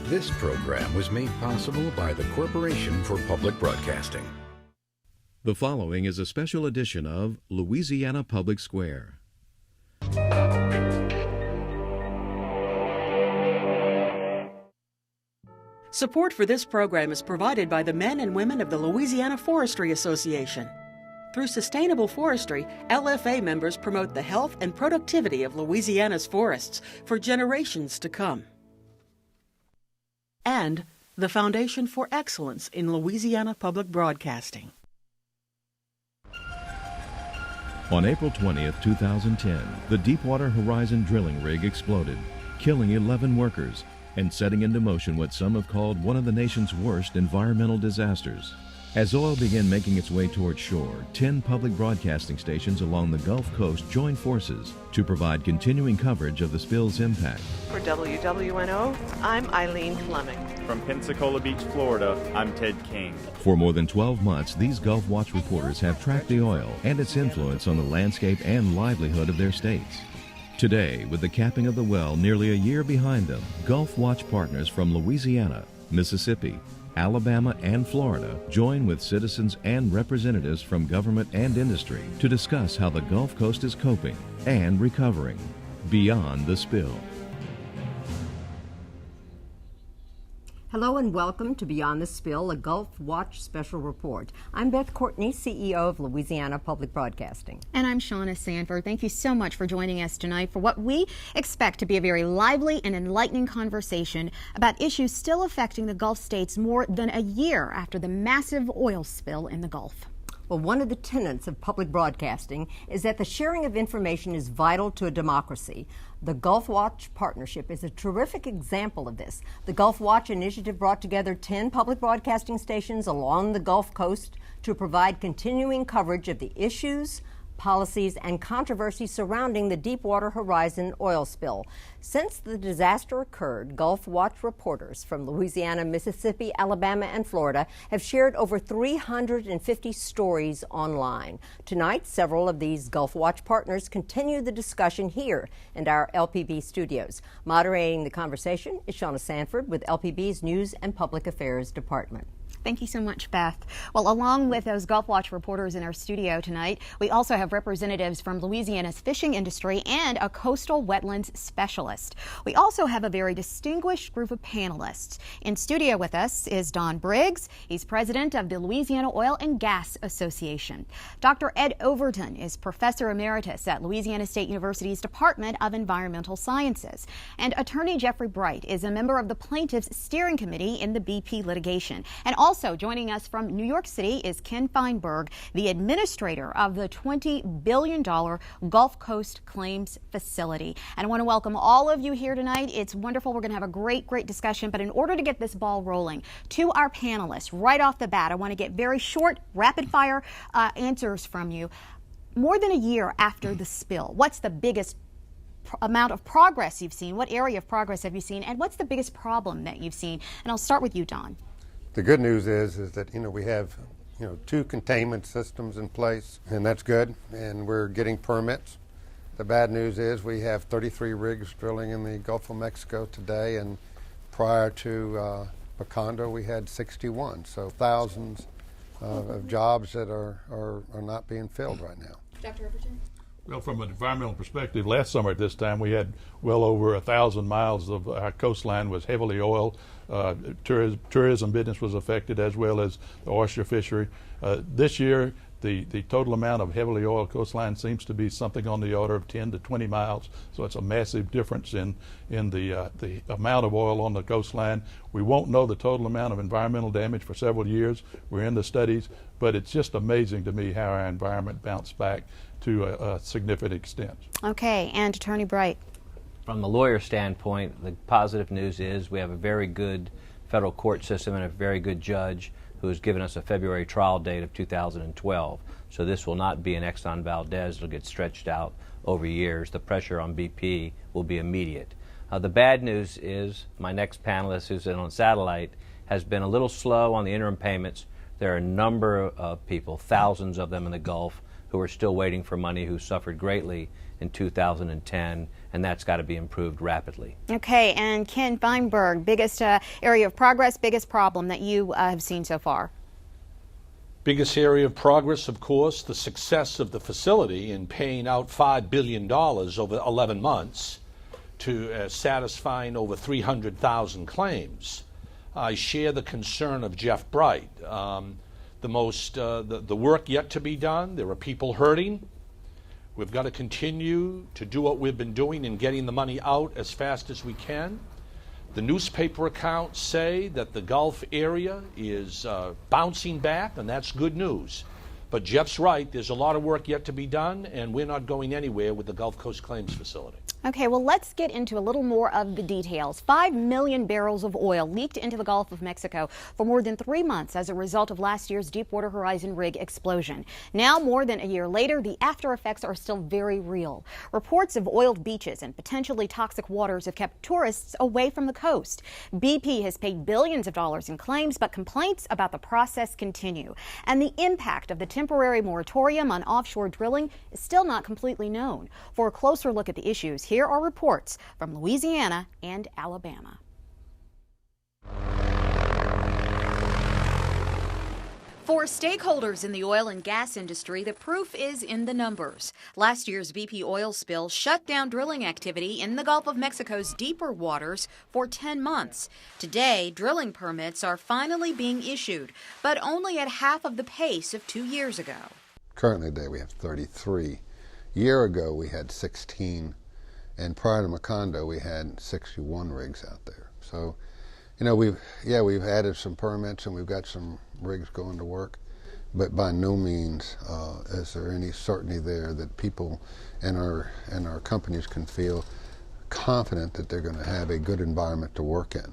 This program was made possible by the Corporation for Public Broadcasting. The following is a special edition of Louisiana Public Square. Support for this program is provided by the men and women of the Louisiana Forestry Association. Through sustainable forestry, LFA members promote the health and productivity of Louisiana's forests for generations to come. And the Foundation for Excellence in Louisiana Public Broadcasting. On April 20th, 2010, the Deepwater Horizon drilling rig exploded, killing 11 workers and setting into motion what some have called one of the nation's worst environmental disasters. As oil began making its way toward shore, 10 public broadcasting stations along the Gulf Coast joined forces to provide continuing coverage of the spill's impact. For WWNO, I'm Eileen Fleming. From Pensacola Beach, Florida, I'm Ted King. For more than 12 months, these GulfWatch reporters have tracked the oil and its influence on the landscape and livelihood of their states. Today, with the capping of the well nearly a year behind them, GulfWatch partners from Louisiana, Mississippi, Alabama, and Florida join with citizens and representatives from government and industry to discuss how the Gulf Coast is coping and recovering beyond the spill. Hello and welcome to Beyond the Spill, a GulfWatch special report. I'm Beth, Courtney, CEO of Louisiana Public Broadcasting. And I'm Shauna, Sanford. Thank you so much for joining us tonight for what we expect to be a very lively and enlightening conversation about issues still affecting the Gulf states more than a year after the massive oil spill in the Gulf. Well, one of the tenets of public broadcasting is that the sharing of information is vital to a democracy. The GulfWatch partnership is a terrific example of this. The GulfWatch initiative brought together 10 public broadcasting stations along the Gulf Coast to provide continuing coverage of the issues, policies, and controversies surrounding the Deepwater Horizon oil spill. Since the disaster occurred, GulfWatch reporters from Louisiana, Mississippi, Alabama, and Florida have shared over 350 stories online. Tonight, several of these GulfWatch partners continue the discussion here in our LPB studios. Moderating the conversation is Shauna Sanford with LPB's News and Public Affairs Department. Thank you so much, Beth. Well, along with those GulfWatch reporters in our studio tonight, we also have representatives from Louisiana's fishing industry and a coastal wetlands specialist. We also have a very distinguished group of panelists. In studio with us is Don Briggs. He's president of the Louisiana Oil and Gas Association. Dr. Ed Overton is professor emeritus at Louisiana State University's Department of Environmental Sciences. And attorney Jeffrey Breight is a member of the plaintiffs' steering committee in the BP litigation. And also joining us from New York City is Ken Feinberg, the administrator of the $20 billion Gulf Coast Claims Facility. And I want to welcome all of you here tonight. It's wonderful. We're going to have a great discussion. But in order to get this ball rolling, to our panelists, right off the bat, I want to get very short, rapid-fire answers from you. More than a year after the spill, what's the biggest amount of progress you've seen? What area of progress have you seen? And what's the biggest problem that you've seen? And I'll start with you, Don. The good news is that we have 2 containment systems in place, and that's good, and we're getting permits. The bad news is we have 33 rigs drilling in the Gulf of Mexico today, and prior to Macondo we had 61, so thousands of jobs that are not being filled right now. Dr. Overton? Well, from an environmental perspective, last summer at this time we had well over 1,000 miles of our coastline was heavily oiled. Tourism business was affected, as well as the oyster fishery. This year, the total amount of heavily oiled coastline seems to be something on the order of 10 to 20 miles. So it's a massive difference in the amount of oil on the coastline. We won't know the total amount of environmental damage for several years. We're in the studies, but it's just amazing to me how our environment bounced back to a significant extent. Okay, and Attorney Breight. From the lawyer standpoint, the positive news is we have a very good federal court system and a very good judge who has given us a February trial date of 2012. So this will not be an Exxon Valdez. It'll get stretched out over years. The pressure on BP will be immediate. The bad news is my next panelist, who's on satellite, has been a little slow on the interim payments. There are a number of people, thousands of them in the Gulf, who are still waiting for money, who suffered greatly in 2010 and that's got to be improved rapidly. Okay, and Ken Feinberg, biggest area of progress, biggest problem that you have seen so far? Biggest area of progress, of course, the success of the facility in paying out $5 billion over 11 months to satisfying over 300,000 claims. I share the concern of Jeff Breight. The work yet to be done, there are people hurting. We've got to continue to do what we've been doing in getting the money out as fast as we can. The newspaper accounts say that the Gulf area is bouncing back, and that's good news. But Jeff's right, there's a lot of work yet to be done, and we're not going anywhere with the Gulf Coast Claims Facility. Okay, well, let's get into a little more of the details. 5 million barrels of oil leaked into the Gulf of Mexico for more than 3 months as a result of last year's Deepwater Horizon rig explosion. Now, more than a year later, the after effects are still very real. Reports of oiled beaches and potentially toxic waters have kept tourists away from the coast. BP has paid billions of dollars in claims, but complaints about the process continue. And the impact of the temporary moratorium on offshore drilling is still not completely known. For a closer look at the issues, here are reports from Louisiana and Alabama. For stakeholders in the oil and gas industry, the proof is in the numbers. Last year's BP oil spill shut down drilling activity in the Gulf of Mexico's deeper waters for 10 months. Today, drilling permits are finally being issued, but only at half of the pace of 2 years ago. Currently today we have 33. A year ago we had 16. And prior to Macondo, we had 61 rigs out there. So, you know, we've added some permits and we've got some rigs going to work, but by no means is there any certainty there that people and our companies can feel confident that they're going to have a good environment to work in.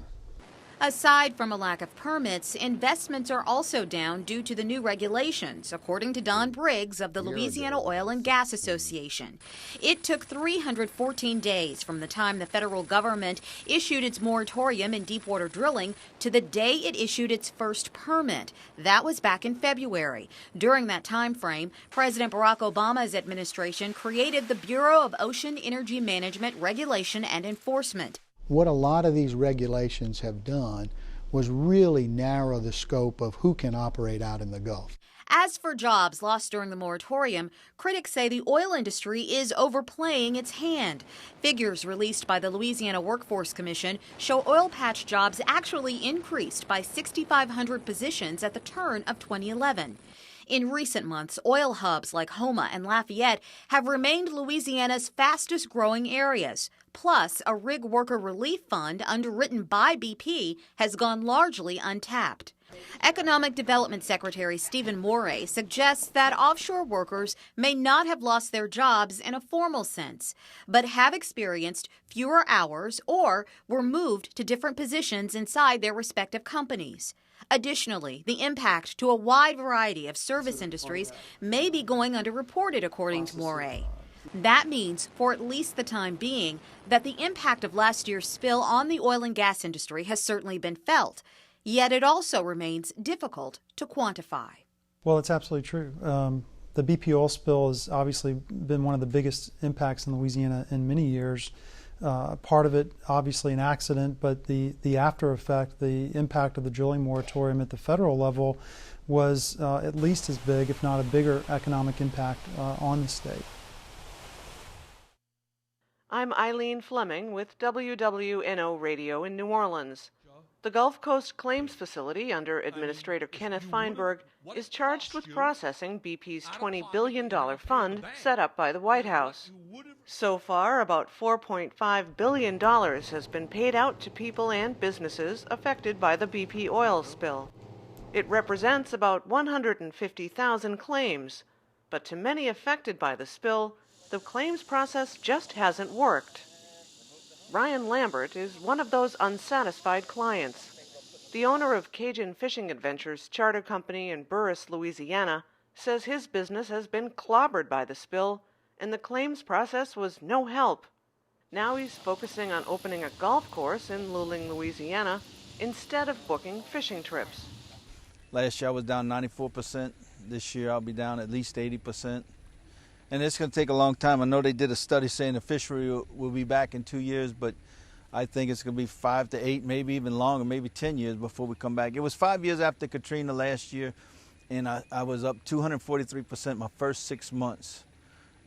Aside from a lack of permits, investments are also down due to the new regulations, according to Don Briggs of the Louisiana Oil and Gas Association. It took 314 days from the time the federal government issued its moratorium in deepwater drilling to the day it issued its first permit. That was back in February. During that time frame, President Barack Obama's administration created the Bureau of Ocean Energy Management, Regulation, and Enforcement. What a lot of these regulations have done was really narrow the scope of who can operate out in the Gulf. As for jobs lost during the moratorium, critics say the oil industry is overplaying its hand. Figures released by the Louisiana Workforce Commission show oil patch jobs actually increased by 6,500 positions at the turn of 2011. In recent months, oil hubs like Houma and Lafayette have remained Louisiana's fastest growing areas. Plus, a rig worker relief fund underwritten by BP has gone largely untapped. Economic Development Secretary Stephen Moray suggests that offshore workers may not have lost their jobs in a formal sense, but have experienced fewer hours or were moved to different positions inside their respective companies. Additionally, the impact to a wide variety of service industries may be going underreported, according to Moray. That means, for at least the time being, that the impact of last year's spill on the oil and gas industry has certainly been felt, yet it also remains difficult to quantify. Well, it's absolutely true. The BP oil spill has obviously been one of the biggest impacts in Louisiana in many years. Part of it, obviously, an accident, but the after effect, the impact of the drilling moratorium at the federal level was at least as big, if not a bigger, economic impact on the state. I'm Eileen Fleming with WWNO Radio in New Orleans. The Gulf Coast Claims Facility, under Administrator Kenneth Feinberg, is charged with processing BP's $20 billion fund set up by the White House. So far, about $4.5 billion has been paid out to people and businesses affected by the BP oil spill. It represents about 150,000 claims, but to many affected by the spill, the claims process just hasn't worked. Ryan Lambert is one of those unsatisfied clients. The owner of Cajun Fishing Adventures Charter Company in Burris, Louisiana, says his business has been clobbered by the spill, and the claims process was no help. Now he's focusing on opening a golf course in Luling, Louisiana, instead of booking fishing trips. Last year I was down 94%. This year I'll be down at least 80%. and it's going to take a long time. I know they did a study saying the fishery will be back in 2 years, but I think it's going to be 5 to 8, maybe even longer, maybe 10 years before we come back. It was 5 years after Katrina last year, and I was up 243% my first 6 months.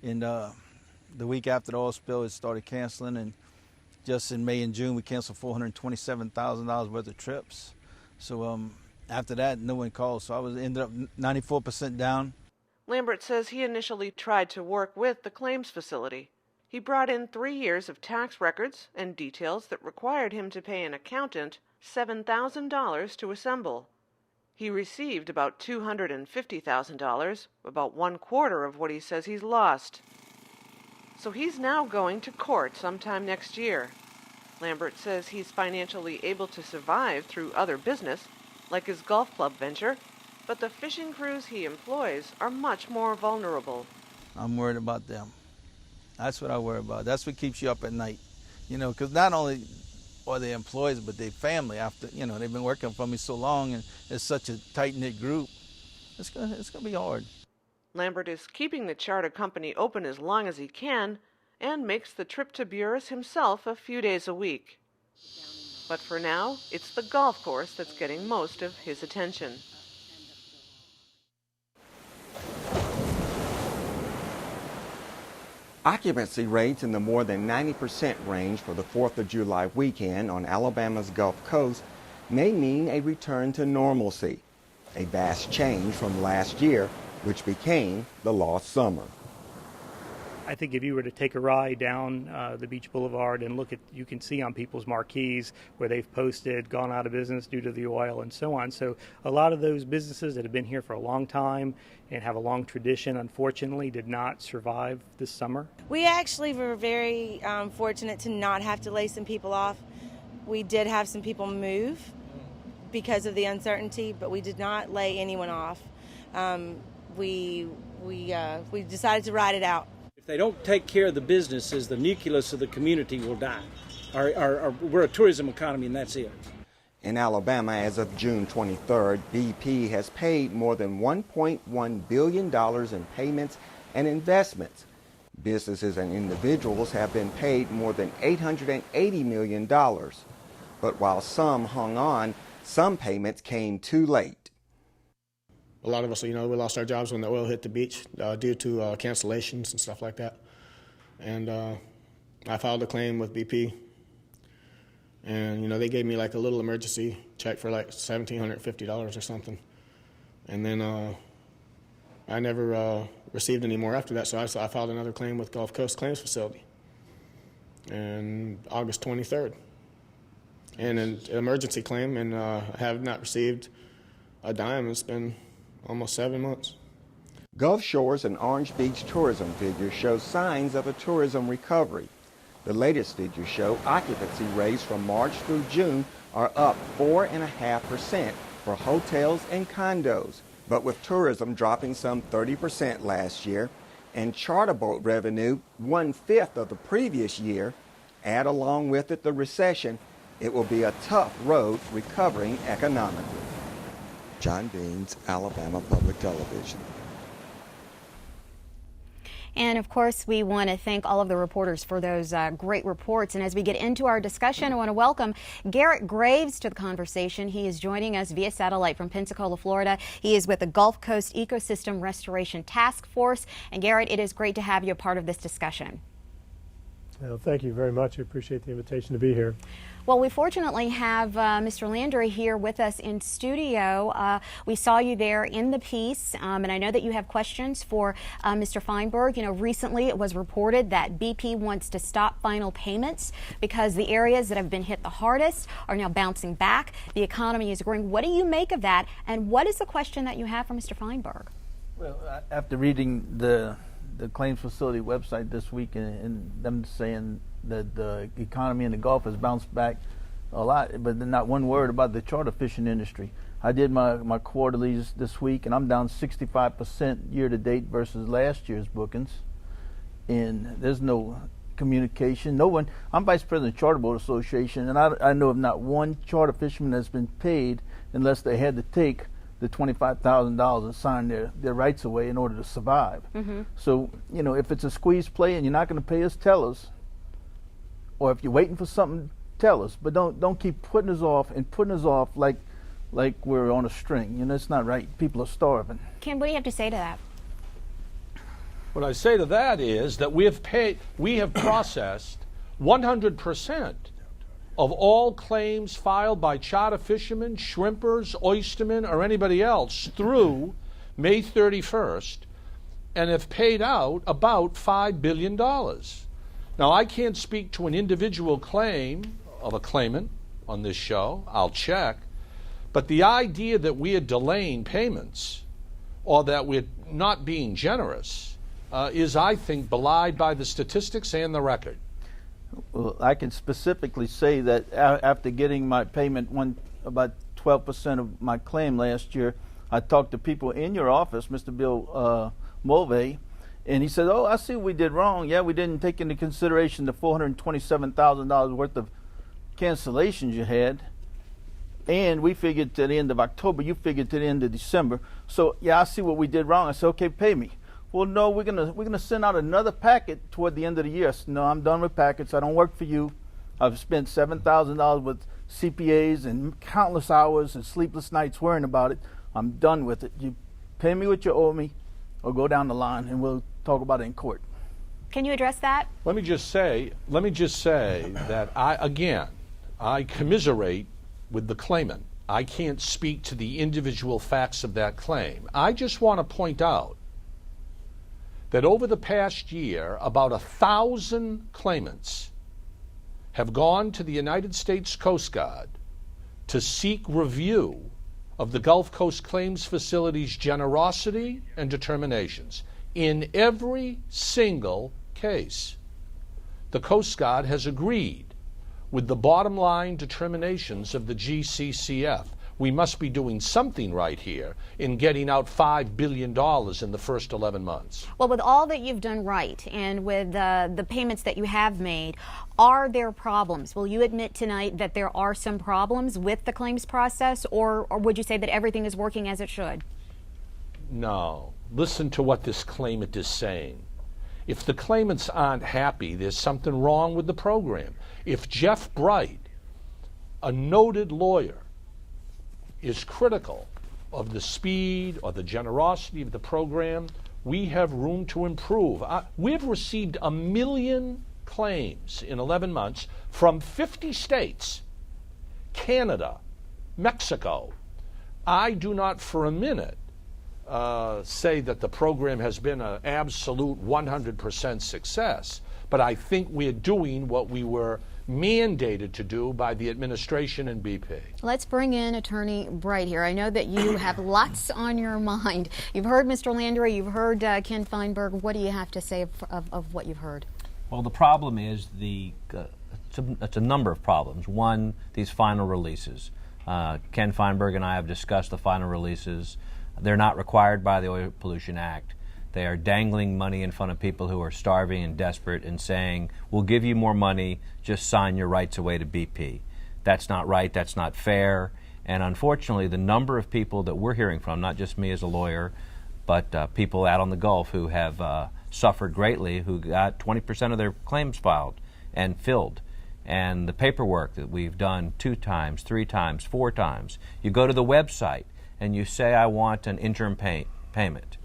And the week after the oil spill, it started canceling, and just in May and June, we canceled $427,000 worth of trips. So after that, no one called, so ended up 94% down. Lambert says he initially tried to work with the claims facility. He brought in 3 years of tax records and details that required him to pay an accountant $7,000 to assemble. He received about $250,000, about 1/4 of what he says he's lost. So he's now going to court sometime next year. Lambert says he's financially able to survive through other business, like his golf club venture, but the fishing crews he employs are much more vulnerable. I'm worried about them. That's what I worry about. That's what keeps you up at night. Because not only are they employees, but they family. After, they've been working for me so long, and it's such a tight-knit group. It's gonna be hard. Lambert is keeping the charter company open as long as he can and makes the trip to Buras himself a few days a week. But for now, it's the golf course that's getting most of his attention. Occupancy rates in the more than 90% range for the 4th of July weekend on Alabama's Gulf Coast may mean a return to normalcy, a vast change from last year, which became the lost summer. I think if you were to take a ride down the beach boulevard and you can see on people's marquees where they've posted, gone out of business due to the oil and so on. So a lot of those businesses that have been here for a long time and have a long tradition, unfortunately, did not survive this summer. We actually were very fortunate to not have to lay some people off. We did have some people move because of the uncertainty, but we did not lay anyone off. We decided to ride it out. If they don't take care of the businesses, the nucleus of the community will die. We're a tourism economy, and that's it. In Alabama, as of June 23rd, BP has paid more than $1.1 billion in payments and investments. Businesses and individuals have been paid more than $880 million. But while some hung on, some payments came too late. A lot of us, we lost our jobs when the oil hit the beach due to cancellations and stuff like that. And I filed a claim with BP. And, they gave me like a little emergency check for like $1,750 or something. And then I never received any more after that, so I filed another claim with Gulf Coast Claims Facility on August 23rd. And an emergency claim, and I have not received a dime. It's been almost 7 months. Gulf Shore's and Orange Beach tourism figures show signs of a tourism recovery. The latest figures show occupancy rates from March through June are up 4.5% for hotels and condos. But with tourism dropping some 30% last year and charter boat revenue 1/5 of the previous year, add along with it the recession, it will be a tough road recovering economically. John Beans, Alabama Public Television. And of course, we want to thank all of the reporters for those great reports. And as we get into our discussion, I want to welcome Garret Graves to the conversation. He is joining us via satellite from Pensacola, Florida. He is with the Gulf Coast Ecosystem Restoration Task Force. And Garret, it is great to have you a part of this discussion. Well, thank you very much. I appreciate the invitation to be here. Well, we fortunately have Mr. Landry here with us in studio. We saw you there in the piece, and I know that you have questions for Mr. Feinberg. Recently it was reported that BP wants to stop final payments because the areas that have been hit the hardest are now bouncing back. The economy is growing. What do you make of that, and what is the question that you have for Mr. Feinberg? Well, after reading the claims facility website this week and them saying that the economy in the Gulf has bounced back a lot, but not one word about the charter fishing industry. I did my quarterlies this week, and I'm down 65% year to date versus last year's bookings. And there's no communication. No one. I'm vice president of Charter Boat Association, and I know of not one charter fisherman that's been paid unless they had to take the $25,000 and sign their rights away in order to survive. So, you know, if it's a squeeze play and you're not going to pay us, tell us. Or if you're waiting for something, tell us. But don't keep putting us off like we're on a string. You know, it's not right. People are starving. Ken, what do you have to say to that? What I say to that is that we have processed 100% of all claims filed by charter fishermen, shrimpers, oystermen, or anybody else through May 31st, and have paid out about $5 billion. Now, I can't speak to an individual claim of a claimant on this show. I'll check. But the idea that we are delaying payments or that we're not being generous is, I think, belied by the statistics and the record. Well, I can specifically say that after getting my payment, about 12% of my claim last year, I talked to people in your office, Mr. Bill Mulvey, and he said, "Oh, I see what we did wrong. Yeah, we didn't take into consideration the $427,000 worth of cancellations you had, and we figured to the end of October. You figured to the end of December. So yeah, I see what we did wrong." I said, "Okay, pay me." "Well, no, we're gonna send out another packet toward the end of the year." I said, "No, I'm done with packets. I don't work for you. I've spent $7,000 with CPAs and countless hours and sleepless nights worrying about it. I'm done with it. You pay me what you owe me, or go down the line, and we'll talk about it in court." Can you address that? Let me just say that I commiserate with the claimant. I can't speak to the individual facts of that claim. I just want to point out that over the past year, about 1,000 claimants have gone to the United States Coast Guard to seek review of the Gulf Coast Claims Facility's generosity and determinations. In every single case, the Coast Guard has agreed with the bottom line determinations of the GCCF. We must be doing something right here in getting out $5 billion in the first 11 months. Well, with all that you've done right and with the payments that you have made, are there problems? Will you admit tonight that there are some problems with the claims process, or would you say that everything is working as it should? No. Listen to what this claimant is saying. If the claimants aren't happy, there's something wrong with the program. If Jeff Breight, a noted lawyer, is critical of the speed or the generosity of the program, we have room to improve. We've received 1 million claims in 11 months from 50 states, Canada, Mexico. I do not for a minute say that the program has been an absolute 100% success, but I think we're doing what we were mandated to do by the administration and BP. Let's bring in Attorney Breight here. I know that you have lots on your mind. You've heard Mr. Landry, you've heard Ken Feinberg. What do you have to say of what you've heard? Well, the problem is it's a number of problems. One, these final releases. Ken Feinberg and I have discussed the final releases. They're not required by the Oil Pollution Act. They are dangling money in front of people who are starving and desperate and saying, "We'll give you more money, just sign your rights away to BP." That's not right, that's not fair. And unfortunately, the number of people that we're hearing from, not just me as a lawyer, but people out on the Gulf who have suffered greatly, who got 20% of their claims filed and filled. And the paperwork that we've done 2 times, 3 times, 4 times. You go to the website and you say, "I want an interim payment."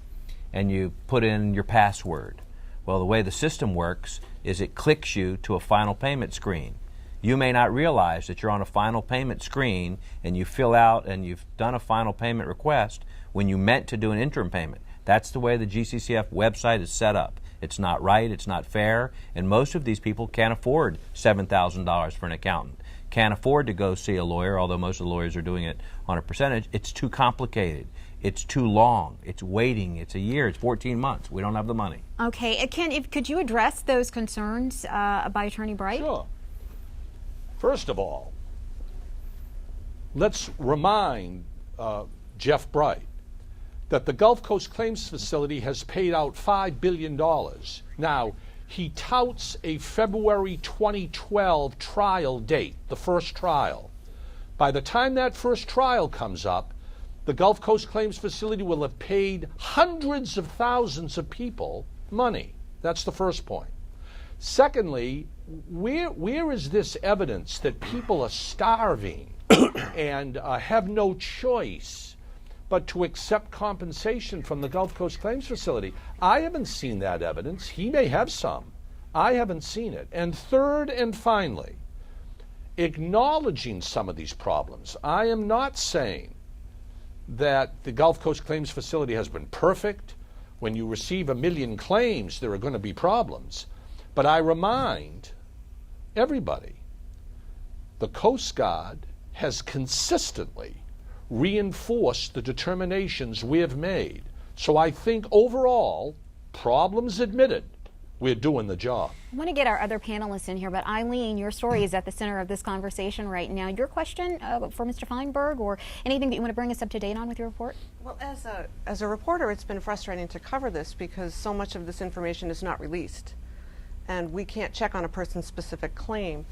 And you put in your password. Well, the way the system works is it clicks you to a final payment screen. You may not realize that you're on a final payment screen and you fill out and you've done a final payment request when you meant to do an interim payment. That's the way the GCCF website is set up. It's not right, it's not fair, and most of these people can't afford $7,000 for an accountant. Can't afford to go see a lawyer, although most of the lawyers are doing it on a percentage. It's too complicated. It's too long. It's waiting. It's a year. It's 14 months. We don't have the money. Okay. Ken, could you address those concerns by Attorney Breight? Sure. First of all, let's remind Jeff Breight that the Gulf Coast Claims Facility has paid out $5 billion. Now, he touts a February 2012 trial date, the first trial. By the time that first trial comes up, the Gulf Coast Claims Facility will have paid hundreds of thousands of people money. That's the first point. Secondly, where is this evidence that people are starving and have no choice but to accept compensation from the Gulf Coast Claims Facility? I haven't seen that evidence. He may have some. I haven't seen it. And third and finally, acknowledging some of these problems. I am not saying that the Gulf Coast Claims Facility has been perfect. When you receive 1 million claims, there are going to be problems. But I remind everybody, the Coast Guard has consistently reinforced the determinations we have made. So I think overall, problems admitted, we're doing the job. I want to get our other panelists in here, but Eileen, your story is at the center of this conversation right now. Your question for Mr. Feinberg, or anything that you want to bring us up to date on with your report? Well, as a reporter, it's been frustrating to cover this because so much of this information is not released, and we can't check on a person's specific claim.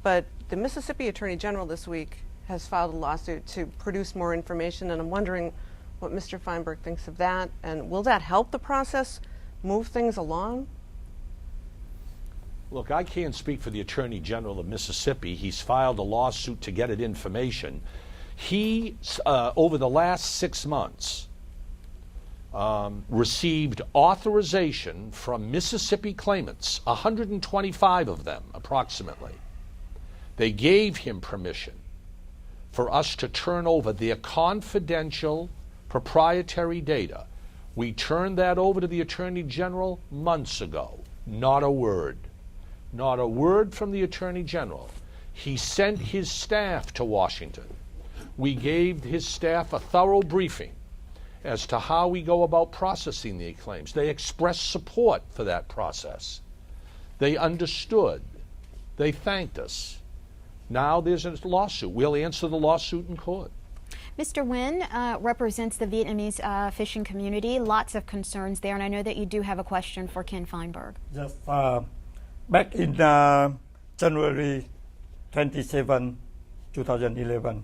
But the Mississippi Attorney General this week has filed a lawsuit to produce more information, and I'm wondering what Mr. Feinberg thinks of that, and will that help the process move things along? Look, I can't speak for the Attorney General of Mississippi. He's filed a lawsuit to get at information. He, over the last 6 months, received authorization from Mississippi claimants, 125 of them approximately. They gave him permission for us to turn over their confidential proprietary data. We turned that over to the Attorney General months ago. Not a word. Not a word from the Attorney General. He sent his staff to Washington. We gave his staff a thorough briefing as to how we go about processing the claims. They expressed support for that process. They understood. They thanked us. Now there's a lawsuit. We'll answer the lawsuit in court. Mr. Nguyen represents the Vietnamese fishing community. Lots of concerns there, and I know that you do have a question for Ken Feinberg. Yes, back in January 27, 2011,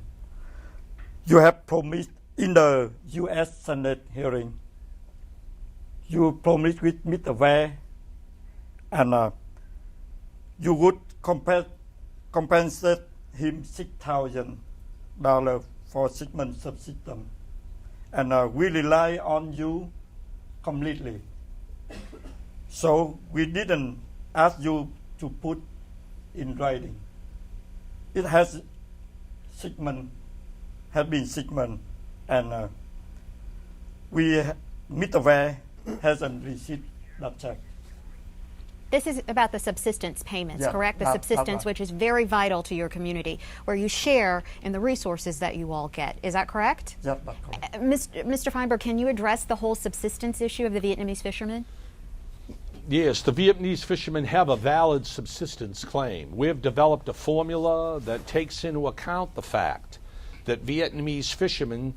you have promised in the U.S. Senate hearing, you promised with Mr. Ware, and you would compensate him $6,000 for 6 months subsistence, and we rely on you completely. So we didn't ask you to put in writing. It has 6 months, have been 6 months, and Mr. Ware hasn't received that check. This is about the subsistence payments, Yeah, correct? The subsistence, which is very vital to your community, where you share in the resources that you all get. Is that correct? Yeah, that's correct. Mr. Feinberg, can you address the whole subsistence issue of the Vietnamese fishermen? Yes, the Vietnamese fishermen have a valid subsistence claim. We've developed a formula that takes into account the fact that Vietnamese fishermen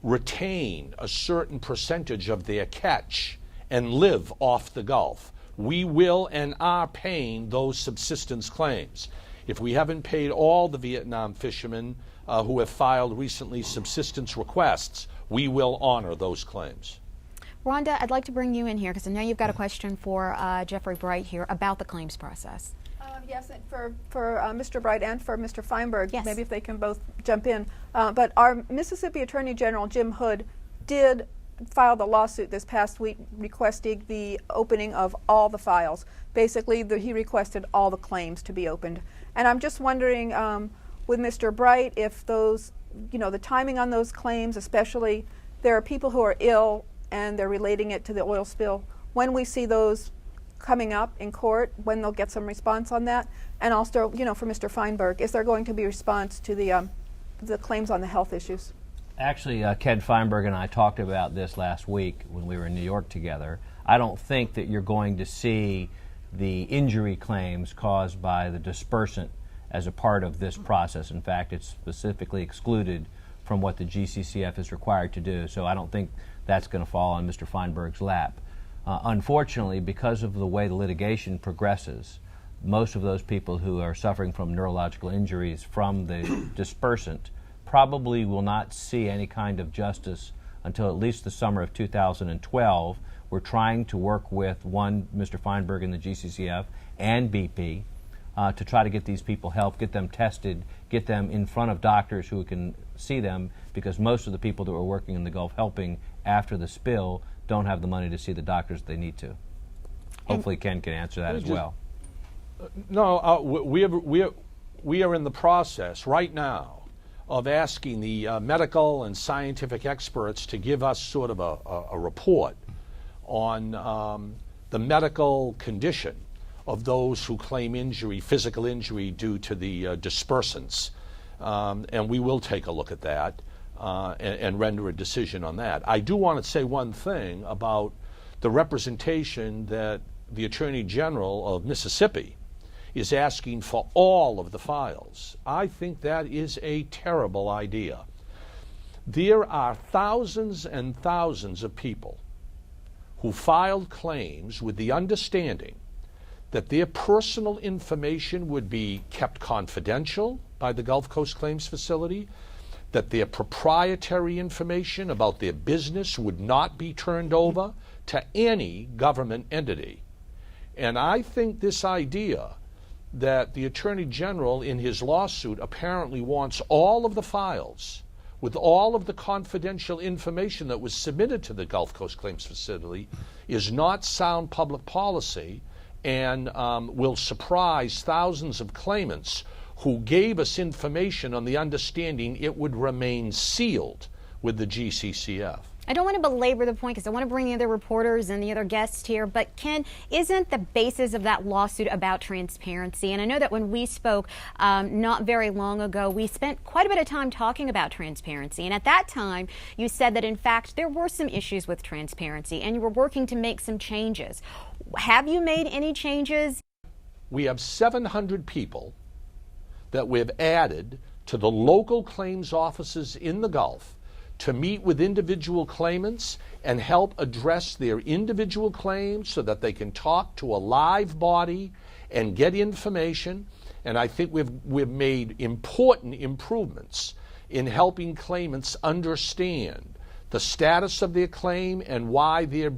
retain a certain percentage of their catch and live off the Gulf. We will and are paying those subsistence claims. If we haven't paid all the Vietnam fishermen who have filed recently subsistence requests, we will honor those claims. Rhonda, I'd like to bring you in here because I know you've got a question for Jeffrey Breight here about the claims process. Yes, for Mr. Breight and for Mr. Feinberg, yes. Maybe if they can both jump in. But our Mississippi Attorney General, Jim Hood, did file the lawsuit this past week requesting the opening of all the files. Basically, he requested all the claims to be opened. And I'm just wondering with Mr. Breight if those, the timing on those claims, especially there are people who are ill and they're relating it to the oil spill, when we see those coming up in court, when they'll get some response on that. And also, for Mr. Feinberg, is there going to be response to the claims on the health issues? Actually, Ken Feinberg and I talked about this last week when we were in New York together. I don't think that you're going to see the injury claims caused by the dispersant as a part of this process. In fact, it's specifically excluded from what the GCCF is required to do. So I don't think that's going to fall on Mr. Feinberg's lap. Unfortunately, because of the way the litigation progresses, most of those people who are suffering from neurological injuries from the dispersant probably will not see any kind of justice until at least the summer of 2012. We're trying to work with Mr. Feinberg and the GCCF and BP to try to get these people help, get them tested, get them in front of doctors who can see them, because most of the people that were working in the Gulf helping after the spill don't have the money to see the doctors they need to. Hopefully Ken can answer that as well. No, we are in the process right now of asking the medical and scientific experts to give us sort of a report on the medical condition of those who claim injury, physical injury, due to the dispersants. And we will take a look at that and render a decision on that. I do want to say one thing about the representation that the Attorney General of Mississippi is asking for all of the files. I think that is a terrible idea. There are thousands and thousands of people who filed claims with the understanding that their personal information would be kept confidential by the Gulf Coast Claims Facility, that their proprietary information about their business would not be turned over to any government entity. And I think this idea that the Attorney General in his lawsuit apparently wants all of the files with all of the confidential information that was submitted to the Gulf Coast Claims Facility is not sound public policy, and will surprise thousands of claimants who gave us information on the understanding it would remain sealed with the GCCF. I don't want to belabor the point because I want to bring the other reporters and the other guests here, but Ken, isn't the basis of that lawsuit about transparency? And I know that when we spoke not very long ago, we spent quite a bit of time talking about transparency. And at that time, you said that in fact there were some issues with transparency and you were working to make some changes. Have you made any changes? We have 700 people that we've added to the local claims offices in the Gulf to meet with individual claimants and help address their individual claims so that they can talk to a live body and get information. And I think we've made important improvements in helping claimants understand the status of their claim and why they're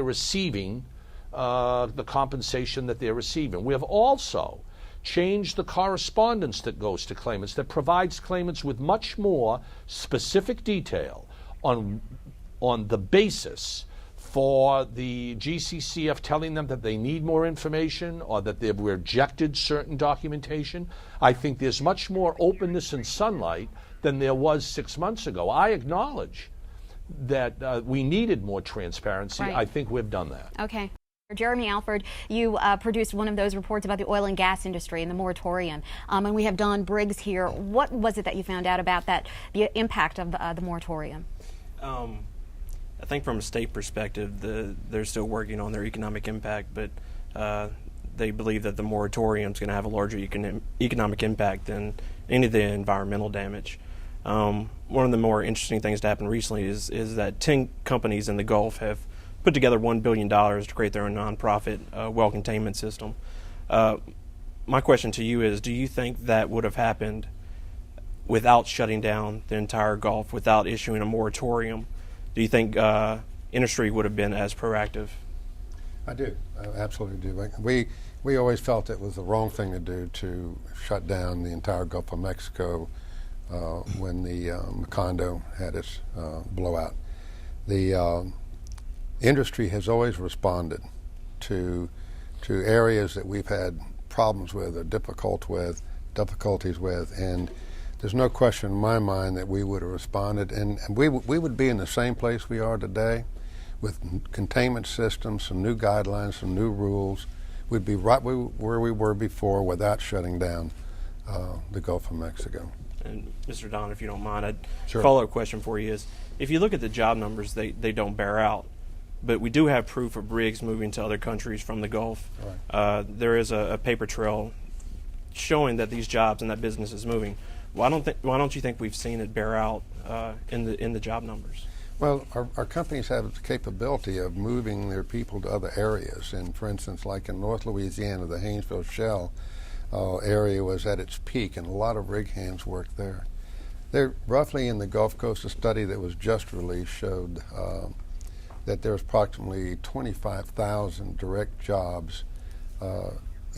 receiving the compensation that they're receiving. We have also changed the correspondence that goes to claimants, that provides claimants with much more specific detail on the basis for the GCCF telling them that they need more information or that they've rejected certain documentation. I think there's much more openness and sunlight than there was 6 months ago. I acknowledge that we needed more transparency. Right. I think we've done that. Okay. Jeremy Alford, you produced one of those reports about the oil and gas industry and the moratorium, and we have Don Briggs here. What was it that you found out about the impact of the moratorium? I think from a state perspective, they're still working on their economic impact, but they believe that the moratorium is going to have a larger economic impact than any of the environmental damage. One of the more interesting things that happened recently is that 10 companies in the Gulf have put together $1 billion to create their own nonprofit well containment system. My question to you is, do you think that would have happened without shutting down the entire Gulf, without issuing a moratorium? Do you think industry would have been as proactive? I do. I absolutely do. We always felt it was the wrong thing to do to shut down the entire Gulf of Mexico when the Macondo had its blowout. The industry has always responded to areas that we've had problems with or difficulties with, and there's no question in my mind that we would have responded, and we would be in the same place we are today with containment systems, some new guidelines, some new rules. We'd be right where we were before without shutting down the Gulf of Mexico. And Mr. Don, if you don't mind, Sure. Follow-up question for you is, if you look at the job numbers, they don't bear out. But we do have proof of Briggs moving to other countries from the Gulf. Right. There is a paper trail showing that these jobs and that business is moving. Why don't you think we've seen it bear out in the job numbers? Well, our companies have the capability of moving their people to other areas. And for instance, like in North Louisiana, the Haynesville Shell area was at its peak, and a lot of rig hands worked there. There, roughly in the Gulf Coast, a study that was just released showed that there's approximately 25,000 direct jobs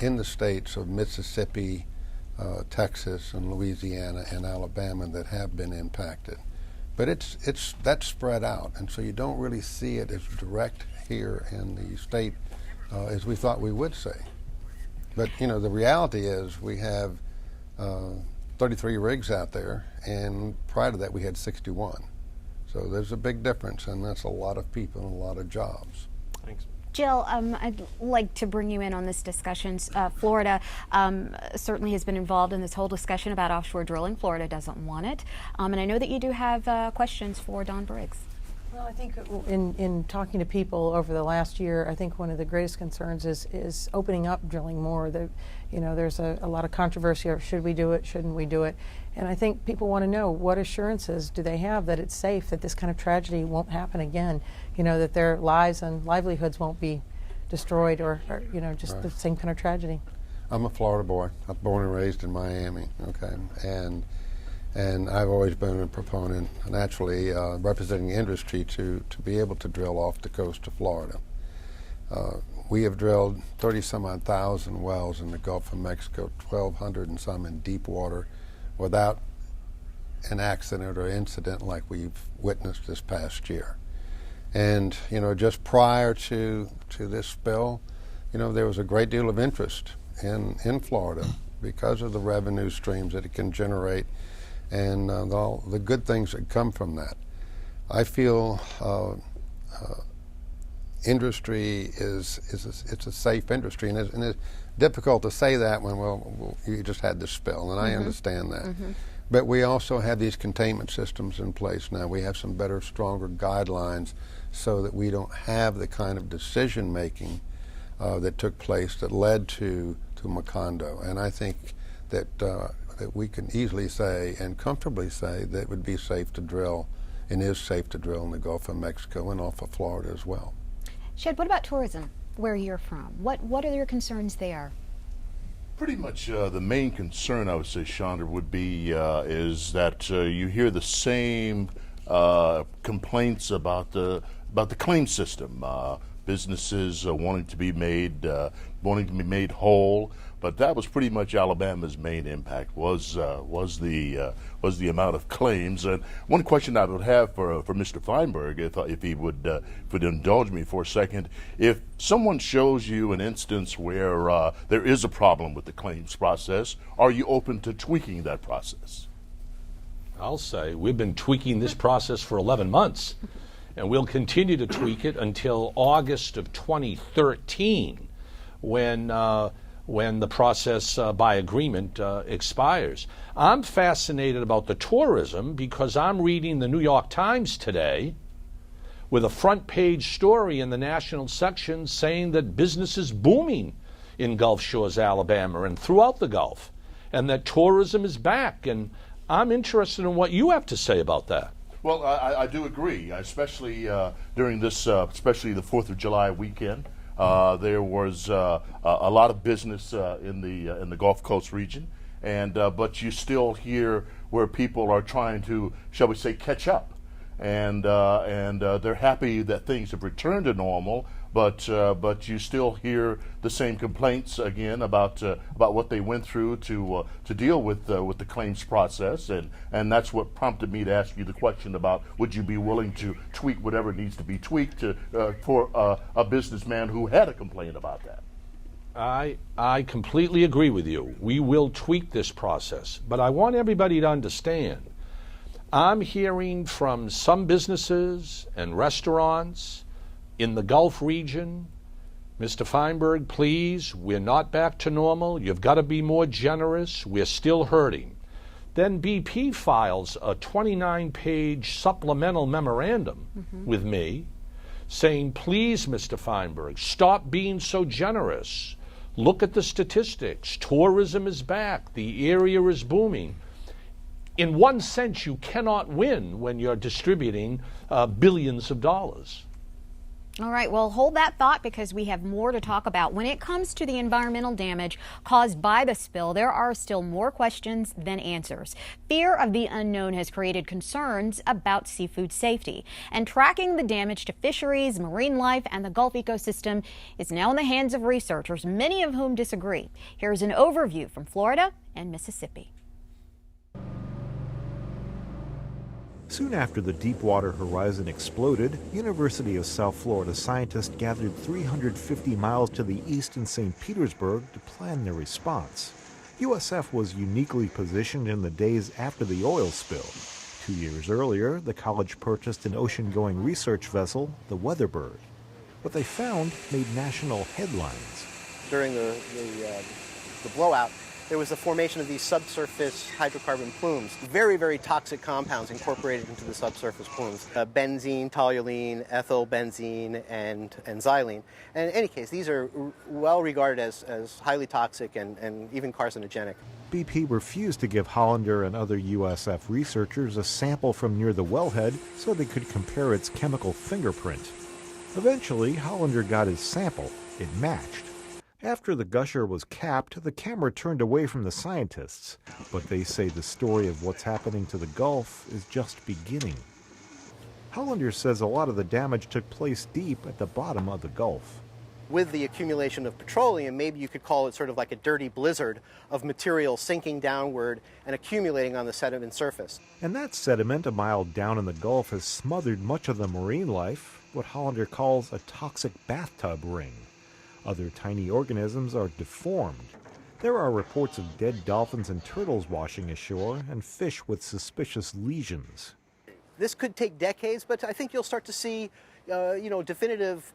in the states of Mississippi, Texas, and Louisiana, and Alabama that have been impacted. But that's spread out, and so you don't really see it as direct here in the state as we thought we would say. But you know, the reality is we have 33 rigs out there, and prior to that we had 61. So there's a big difference, and that's a lot of people and a lot of jobs. Thanks. Jill, I'd like to bring you in on this discussion. Florida certainly has been involved in this whole discussion about offshore drilling. Florida doesn't want it. And I know that you do have questions for Don Briggs. Well, I think in talking to people over the last year, I think one of the greatest concerns is opening up drilling more. There's a lot of controversy over should we do it, shouldn't we do it? And I think people want to know what assurances do they have that it's safe, that this kind of tragedy won't happen again, that their lives and livelihoods won't be destroyed or just the same kind of tragedy. I'm a Florida boy. I'm born and raised in Miami, okay? And I've always been a proponent, naturally, representing the industry to be able to drill off the coast of Florida. We have drilled 30-some-odd thousand wells in the Gulf of Mexico, 1,200 and some in deep water, without an accident or incident like we've witnessed this past year. And, just prior to this spill, there was a great deal of interest in Florida because of the revenue streams that it can generate and all the good things that come from that. I feel industry it's a safe industry, and it's difficult to say that when you just had this spill, and I understand that. But we also have these containment systems in place now. We have some better, stronger guidelines so that we don't have the kind of decision making that took place that led to Macondo. And I think that we can easily say and comfortably say that it would be safe to drill and is safe to drill in the Gulf of Mexico and off of Florida as well. Shed, what about tourism, where you're from? What are your concerns there? Pretty much the main concern, I would say, Shauna, would be is that you hear the same complaints about the claim system. Businesses wanting to be made whole, but that was pretty much Alabama's main impact was the amount of claims. And one question I would have for Mr. Feinberg, if he would indulge me for a second, if someone shows you an instance where there is a problem with the claims process, are you open to tweaking that process? I'll say we've been tweaking this process for 11 months. And we'll continue to tweak it until August of 2013, when the process by agreement expires. I'm fascinated about the tourism because I'm reading the New York Times today with a front page story in the national section saying that business is booming in Gulf Shores, Alabama, and throughout the Gulf, and that tourism is back. And I'm interested in what you have to say about that. Well, I do agree, especially during this, especially the 4th of July weekend. There was a lot of business in the Gulf Coast region, and but you still hear where people are trying to, shall we say, catch up, and they're happy that things have returned to normal. But you still hear the same complaints again about what they went through to deal with the claims process, and that's what prompted me to ask you the question about would you be willing to tweak whatever needs to be tweaked for a businessman who had a complaint about that. I completely agree with you. We will tweak this process, but I want everybody to understand. I'm hearing from some businesses and restaurants in the Gulf region, Mr. Feinberg, please, we're not back to normal. You've got to be more generous. We're still hurting. Then BP files a 29-page supplemental memorandum with me saying, please, Mr. Feinberg, stop being so generous. Look at the statistics. Tourism is back. The area is booming. In one sense, you cannot win when you're distributing billions of dollars. All right, well, hold that thought because we have more to talk about. When it comes to the environmental damage caused by the spill, there are still more questions than answers. Fear of the unknown has created concerns about seafood safety. And tracking the damage to fisheries, marine life, and the Gulf ecosystem is now in the hands of researchers, many of whom disagree. Here's an overview from Florida and Mississippi. Soon after the Deepwater Horizon exploded, University of South Florida scientists gathered 350 miles to the east in St. Petersburg to plan their response. USF was uniquely positioned in the days after the oil spill. 2 years earlier, the college purchased an ocean-going research vessel, the Weatherbird. What they found made national headlines. During the blowout, there was the formation of these subsurface hydrocarbon plumes, very, very toxic compounds incorporated into the subsurface plumes, benzene, toluene, ethylbenzene, and xylene. And in any case, these are well regarded as highly toxic and even carcinogenic. BP refused to give Hollander and other USF researchers a sample from near the wellhead so they could compare its chemical fingerprint. Eventually, Hollander got his sample. It matched. After the gusher was capped, the camera turned away from the scientists, but they say the story of what's happening to the Gulf is just beginning. Hollander says a lot of the damage took place deep at the bottom of the Gulf. With the accumulation of petroleum, maybe you could call it sort of like a dirty blizzard of material sinking downward and accumulating on the sediment surface. And that sediment a mile down in the Gulf has smothered much of the marine life, what Hollander calls a toxic bathtub ring. Other tiny organisms are deformed. There are reports of dead dolphins and turtles washing ashore and fish with suspicious lesions. This could take decades, but I think you'll start to see definitive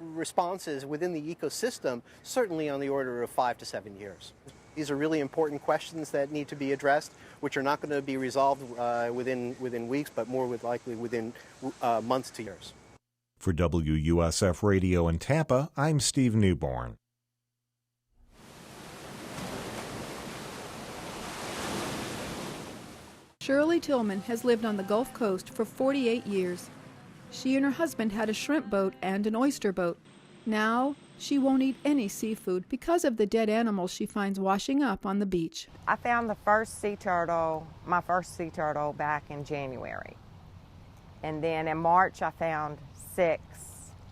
responses within the ecosystem, certainly on the order of 5 to 7 years. These are really important questions that need to be addressed, which are not going to be resolved within weeks, but more likely within months to years. For WUSF Radio in Tampa, I'm Steve Newborn. Shirley Tilghman has lived on the Gulf Coast for 48 years. She and her husband had a shrimp boat and an oyster boat. Now, she won't eat any seafood because of the dead animals she finds washing up on the beach. I found my first sea turtle back in January. And then in March I found 6,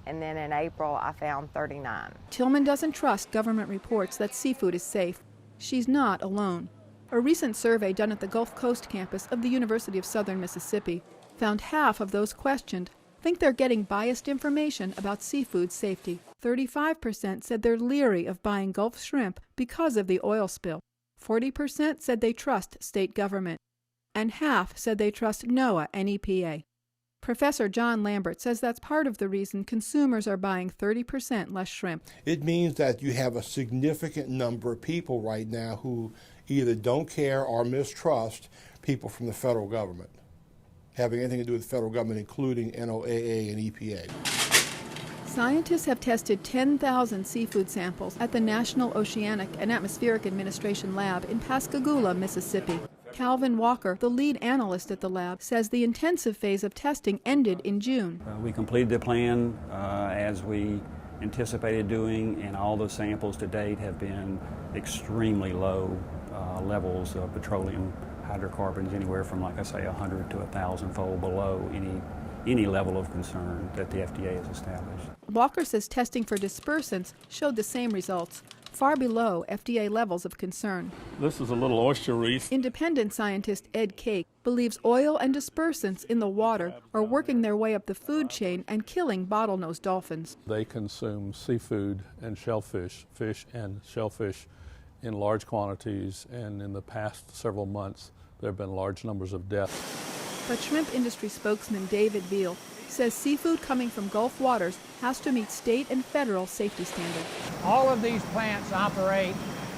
and then in April I found 39. Tilghman doesn't trust government reports that seafood is safe. She's not alone. A recent survey done at the Gulf Coast campus of the University of Southern Mississippi found half of those questioned think they're getting biased information about seafood safety. 35% said they're leery of buying Gulf shrimp because of the oil spill. 40% said they trust state government. And half said they trust NOAA and EPA. Professor John Lambert says that's part of the reason consumers are buying 30% less shrimp. It means that you have a significant number of people right now who either don't care or mistrust people from the federal government, having anything to do with the federal government, including NOAA and EPA. Scientists have tested 10,000 seafood samples at the National Oceanic and Atmospheric Administration Lab in Pascagoula, Mississippi. Calvin Walker, the lead analyst at the lab, says the intensive phase of testing ended in June. We completed the plan as we anticipated doing, and all the samples to date have been extremely low levels of petroleum hydrocarbons, anywhere from, like I say, 100 to 1,000-fold below any level of concern that the FDA has established. Walker says testing for dispersants showed the same results, far below FDA levels of concern. This is a little oyster reef. Independent scientist Ed Cake believes oil and dispersants in the water are working their way up the food chain and killing bottlenose dolphins. They consume seafood and shellfish, fish and shellfish, in large quantities, and in the past several months there have been large numbers of deaths. But shrimp industry spokesman David Veal says seafood coming from Gulf waters has to meet state and federal safety standards. All of these plants operate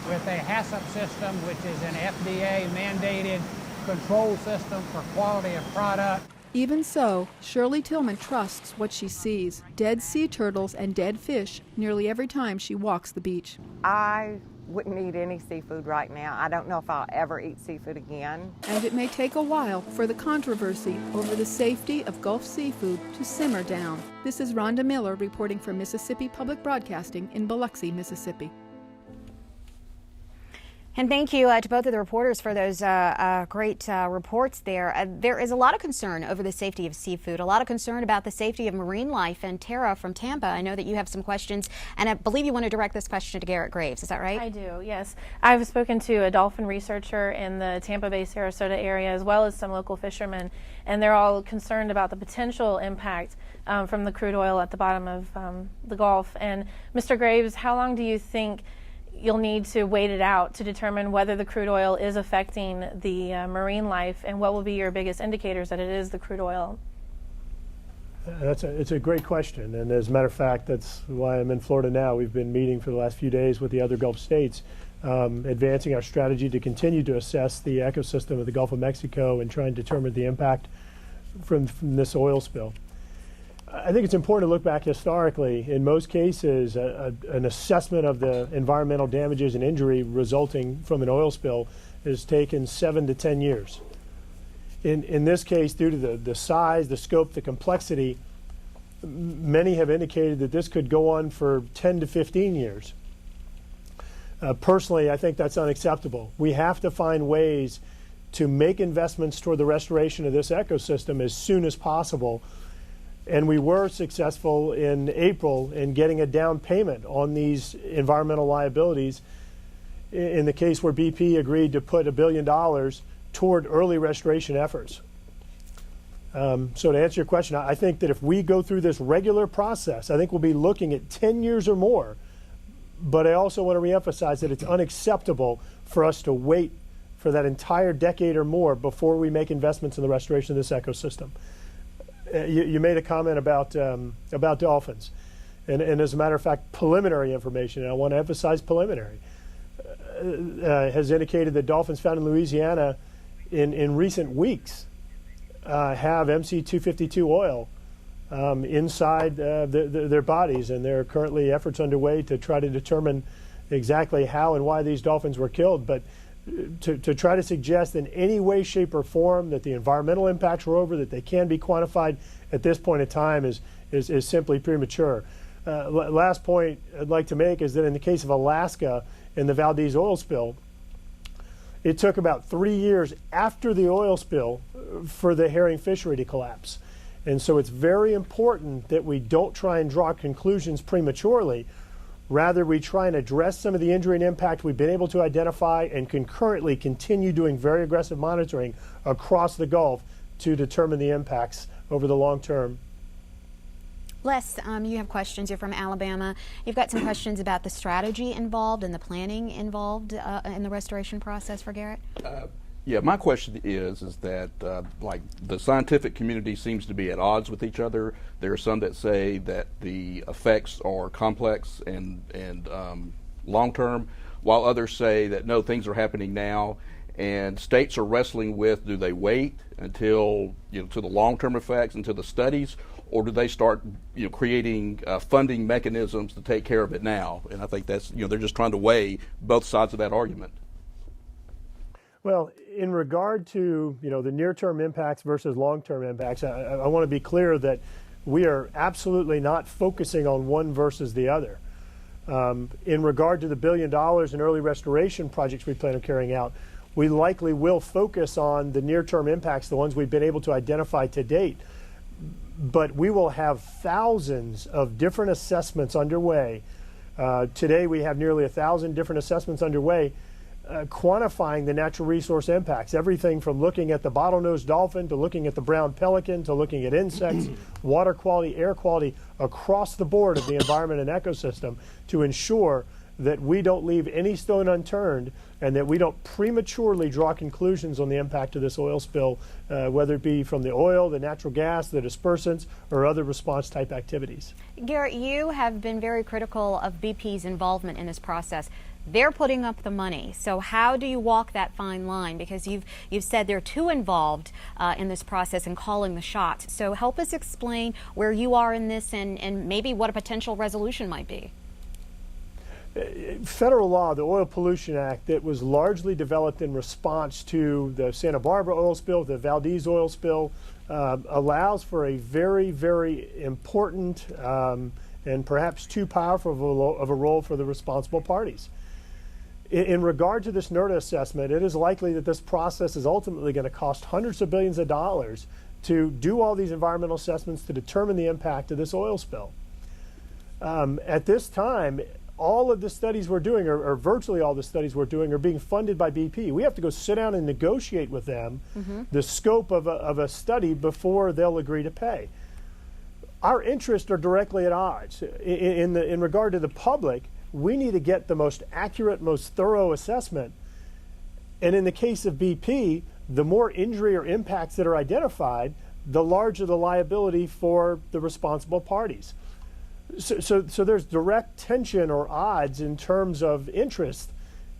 with a HACCP system, which is an FDA-mandated control system for quality of product. Even so, Shirley Tilghman trusts what she sees, dead sea turtles and dead fish, nearly every time she walks the beach. I wouldn't eat any seafood right now. I don't know if I'll ever eat seafood again. And it may take a while for the controversy over the safety of Gulf seafood to simmer down. This is Rhonda Miller reporting for Mississippi Public Broadcasting in Biloxi, Mississippi. And thank you to both of the reporters for those great reports there. There is a lot of concern over the safety of seafood, a lot of concern about the safety of marine life. And Tara from Tampa, I know that you have some questions, and I believe you want to direct this question to Garret Graves. Is that right? I do, yes. I've spoken to a dolphin researcher in the Tampa Bay, Sarasota area, as well as some local fishermen, and they're all concerned about the potential impact from the crude oil at the bottom of the Gulf. And Mr. Graves, how long do you think you'll need to wait it out to determine whether the crude oil is affecting the marine life, and what will be your biggest indicators that it is the crude oil? It's a great question, and as a matter of fact, that's why I'm in Florida now. We've been meeting for the last few days with the other Gulf states, advancing our strategy to continue to assess the ecosystem of the Gulf of Mexico and try and determine the impact from this oil spill. I think it's important to look back historically. In most cases, an assessment of the environmental damages and injury resulting from an oil spill has taken 7 to 10 years. In this case, due to the size, the scope, the complexity, many have indicated that this could go on for 10 to 15 years. Personally, I think that's unacceptable. We have to find ways to make investments toward the restoration of this ecosystem as soon as possible. And we were successful in April in getting a down payment on these environmental liabilities in the case where BP agreed to put $1 billion toward early restoration efforts. So to answer your question, I think that if we go through this regular process, I think we'll be looking at 10 years or more. But I also want to reemphasize that it's unacceptable for us to wait for that entire decade or more before we make investments in the restoration of this ecosystem. You made a comment about dolphins, and as a matter of fact, preliminary information, and I want to emphasize preliminary, has indicated that dolphins found in Louisiana in recent weeks have MC-252 oil inside their bodies, and there are currently efforts underway to try to determine exactly how and why these dolphins were killed. But to try to suggest in any way, shape, or form that the environmental impacts were over, that they can be quantified at this point in time is simply premature. Last point I'd like to make is that in the case of Alaska and the Valdez oil spill, it took about 3 years after the oil spill for the herring fishery to collapse. And so it's very important that we don't try and draw conclusions prematurely. Rather, we try and address some of the injury and impact we've been able to identify and concurrently continue doing very aggressive monitoring across the Gulf to determine the impacts over the long term. Les, you have questions. You're from Alabama. You've got some questions about the strategy involved and the planning involved in the restoration process for Garret? Yeah, my question is that like the scientific community seems to be at odds with each other. There are some that say that the effects are complex and long-term, while others say that no, things are happening now. And states are wrestling with, do they wait until, to the long-term effects, until the studies, or do they start, creating funding mechanisms to take care of it now? And I think that's, they're just trying to weigh both sides of that argument. Well, in regard to the near-term impacts versus long-term impacts, I want to be clear that we are absolutely not focusing on one versus the other. In regard to the $1 billion in early restoration projects we plan on carrying out, we likely will focus on the near-term impacts, the ones we've been able to identify to date. But we will have thousands of different assessments underway. Today we have nearly 1,000 different assessments underway quantifying the natural resource impacts, everything from looking at the bottlenose dolphin to looking at the brown pelican to looking at insects, water quality, air quality, across the board of the environment and ecosystem to ensure that we don't leave any stone unturned and that we don't prematurely draw conclusions on the impact of this oil spill, whether it be from the oil, the natural gas, the dispersants, or other response type activities. Garret, you have been very critical of BP's involvement in this process. They're putting up the money. So how do you walk that fine line? Because you've said they're too involved in this process and calling the shots. So help us explain where you are in this and maybe what a potential resolution might be. federal law, the Oil Pollution Act, that was largely developed in response to the Santa Barbara oil spill, the Valdez oil spill, allows for a very, very important and perhaps too powerful of a role for the responsible parties. In regard to this NERDA assessment, it is likely that this process is ultimately going to cost hundreds of billions of dollars to do all these environmental assessments to determine the impact of this oil spill. At this time, all of the studies we're doing, or virtually all the studies we're doing, are being funded by BP. We have to go sit down and negotiate with them the scope of a study before they'll agree to pay. Our interests are directly at odds. In regard to the public, we need to get the most accurate, most thorough assessment. And in the case of BP, the more injury or impacts that are identified, the larger the liability for the responsible parties. So there's direct tension or odds in terms of interest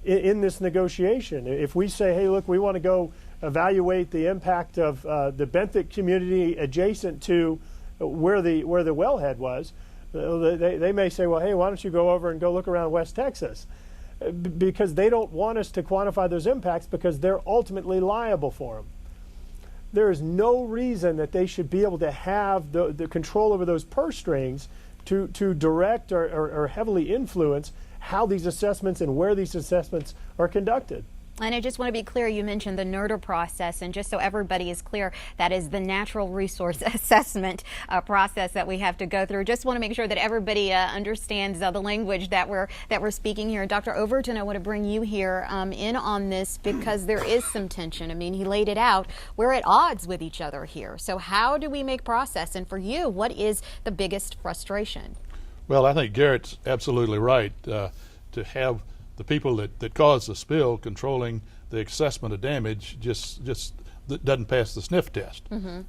in this negotiation. If we say, hey, look, we want to go evaluate the impact of the Benthic community adjacent to where the wellhead was, they may say, well, hey, why don't you go over and go look around West Texas? Because they don't want us to quantify those impacts because they're ultimately liable for them. There is no reason that they should be able to have the control over those purse strings to direct or heavily influence how these assessments and where these assessments are conducted. And I just want to be clear, you mentioned the NERDA process, and just so everybody is clear, that is the natural resource assessment process that we have to go through. Just want to make sure that everybody understands the language that we're speaking here. Dr. Overton, I want to bring you here in on this because there is some tension. I mean, he laid it out. We're at odds with each other here. So how do we make process? And for you, what is the biggest frustration? Well, I think Garrett's absolutely right. To have the people that caused the spill controlling the assessment of damage just doesn't pass the sniff test.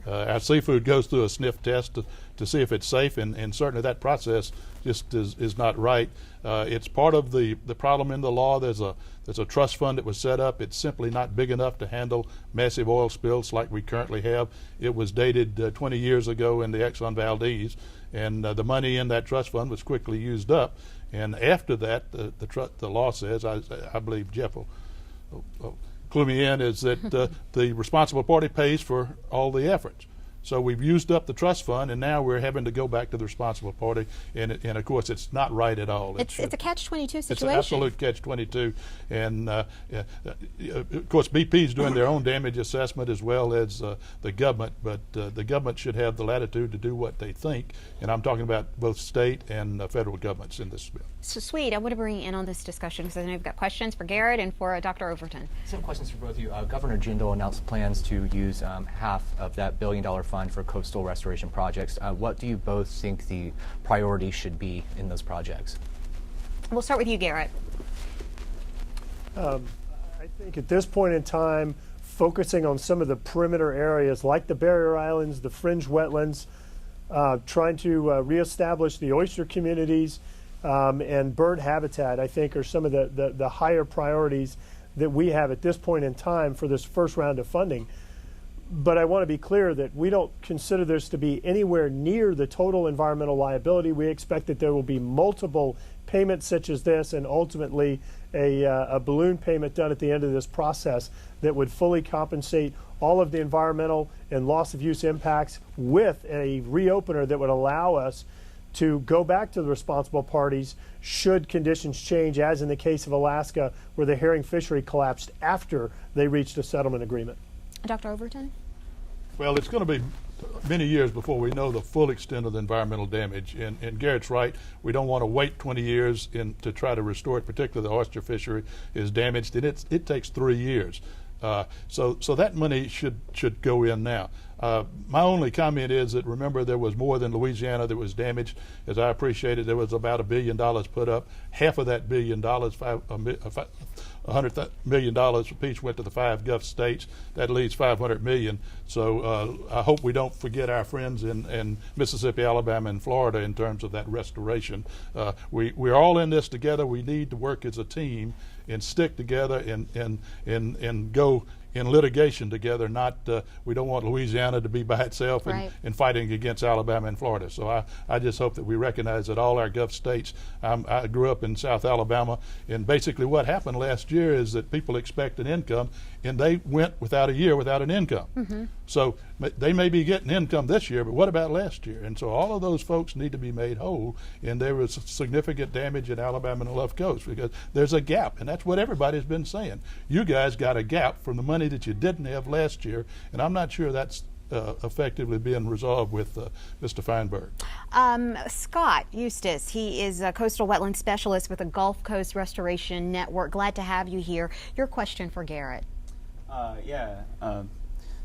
Our seafood goes through a sniff test to see if it's safe, and certainly that process just is not right. It's part of the problem in the law. There's a trust fund that was set up. It's simply not big enough to handle massive oil spills like we currently have. It was dated 20 years ago in the Exxon Valdez, and the money in that trust fund was quickly used up. And after that, the law says, I believe Jeff will clue me in, is that the responsible party pays for all the efforts. So we've used up the trust fund, and now we're having to go back to the responsible party, and of course it's not right at all. It's a catch-22 situation. It's an absolute catch-22, and of course BP's doing their own damage assessment as well as the government, but the government should have the latitude to do what they think, and I'm talking about both state and federal governments in this bill. So, Sweet, I want to bring you in on this discussion because I know you've got questions for Garrett and for Dr. Overton. Some questions for both of you. Governor Jindal announced plans to use half of that $1 billion fund for coastal restoration projects. What do you both think the priority should be in those projects? We'll start with you, Garrett. I think at this point in time, focusing on some of the perimeter areas like the barrier islands, the fringe wetlands, trying to reestablish the oyster communities, and bird habitat, I think, are some of the higher priorities that we have at this point in time for this first round of funding. But I want to be clear that we don't consider this to be anywhere near the total environmental liability. We expect that there will be multiple payments such as this, and ultimately a balloon payment done at the end of this process that would fully compensate all of the environmental and loss of use impacts, with a reopener that would allow us to go back to the responsible parties should conditions change, as in the case of Alaska, where the herring fishery collapsed after they reached a settlement agreement. Dr. Overton? Well, it's going to be many years before we know the full extent of the environmental damage. And Garrett's right. We don't want to wait 20 years to try to restore it, particularly the oyster fishery is damaged, and it takes 3 years. So that money should go in now. My only comment is that, remember, there was more than Louisiana that was damaged. As I appreciate it, there was about $1 billion put up. Half of that $1 billion, $100 million apiece, went to the 5 Gulf states. That leaves $500 million. So I hope we don't forget our friends in Mississippi, Alabama, and Florida in terms of that restoration. We're all in this together. We need to work as a team and stick together and go in litigation together, not we don't want Louisiana to be by itself and fighting against Alabama and Florida. So I just hope that we recognize that all our Gulf states, I grew up in South Alabama, and basically what happened last year is that people expect an income, and they went without a year without an income. So they may be getting income this year, but what about last year? And so all of those folks need to be made whole, and there was significant damage in Alabama and the Gulf Coast because there's a gap, and that's what everybody's been saying. You guys got a gap from the money that you didn't have last year, and I'm not sure that's effectively being resolved with Mr. Feinberg. Scott Eustace, he is a coastal wetland specialist with the Gulf Coast Restoration Network. Glad to have you here. Your question for Garret.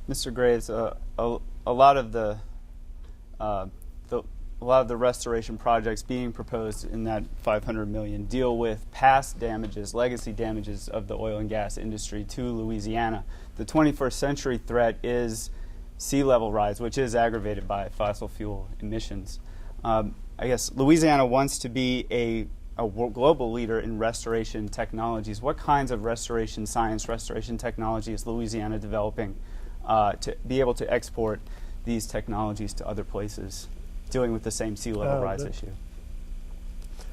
Mr. Graves, a lot of the restoration projects being proposed in that $500 million deal with past damages, legacy damages of the oil and gas industry to Louisiana. The 21st century threat is sea level rise, which is aggravated by fossil fuel emissions. I guess Louisiana wants to be a global leader in restoration technologies. What kinds of restoration science, restoration technology is Louisiana developing to be able to export these technologies to other places, dealing with the same sea level rise issue?